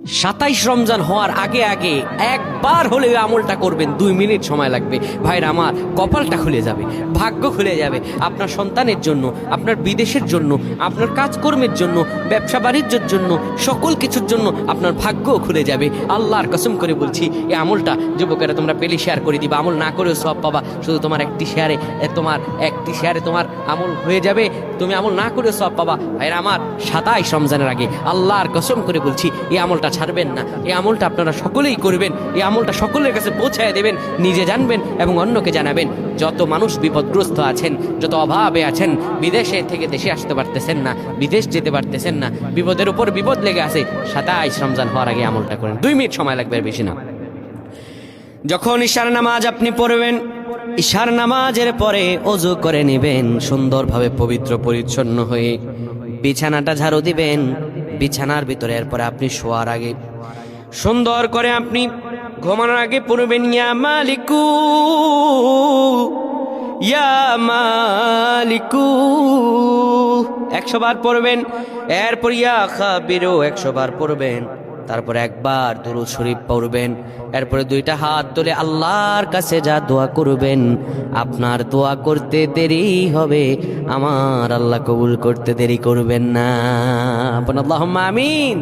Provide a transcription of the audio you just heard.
27 রমজান হওয়ার আগে আগে একবার হলে ওই আমলটা করবেন, 2 মিনিট সময় লাগবে। ভাইরা আমার, কপালটা খুলে যাবে, ভাগ্য খুলে যাবে। আপনার সন্তানের জন্য, আপনার বিদেশের জন্য, আপনার কাজকর্মের জন্য, ব্যবসা বাণিজ্যের জন্য, সকল কিছুর জন্য আপনার ভাগ্যও খুলে যাবে। আল্লাহর কসম করে বলছি, এই আমলটা যুবকেরা তোমরা পেলে শেয়ার করে দিবা। আমল না করেও সব পাবা, শুধু তোমার একটি শেয়ারে তোমার আমল হয়ে যাবে। তুমি আমল না করেও সব পাবা। ভাইরা আমার, 27 রমজানের আগে আল্লাহর কসম করে বলছি, এই আমলটা ছাড়বেন না। এই আমলটা আপনারা সকলেই করবেন, এই আমলটা সকলের কাছে পৌঁছায় দেবেন, নিজে জানবেন এবং অন্যকে জানাবেন। যত মানুষ বিপদগ্রস্ত আছেন, যত অভাবে আছেন, বিদেশে থেকে দেশে আসতে পারতেছেন না, বিদেশ যেতে পারতেছেন না, বিপদের উপর বিপদ লেগে আছে, 27 রমজান হওয়ার আগে আমলটা করেন। 2 মিনিট সময় লাগবে, আর বেশি না। যখন ঈশার নামাজ আপনি পড়বেন, ঈশার নামাজের পরে ওযু করে নেবেন, সুন্দরভাবে পবিত্র পরিচ্ছন্ন হয়ে বিছানাটা ঝাড়ু দিবেন। বিছানার ভিতরে এরপরে আপনি শোয়ার আগে সুন্দর করে আপনি ঘুমানোর আগে পড়বেন, ইয়া মালিকু ইয়া মালিকু 100 বার পড়বেন। এরপর ইয়া খাবিরু 100 বার পড়বেন। তারপর একবার দুরূদ শরীফ পড়বেন। এরপরে 2টা হাত তুলে আল্লাহর কাছে যা দোয়া করবেন, আপনার দোয়া করতে দেরি হবে, আমার আল্লাহ কবুল করতে দেরি করবেন না। আল্লাহুম্মা আমিন।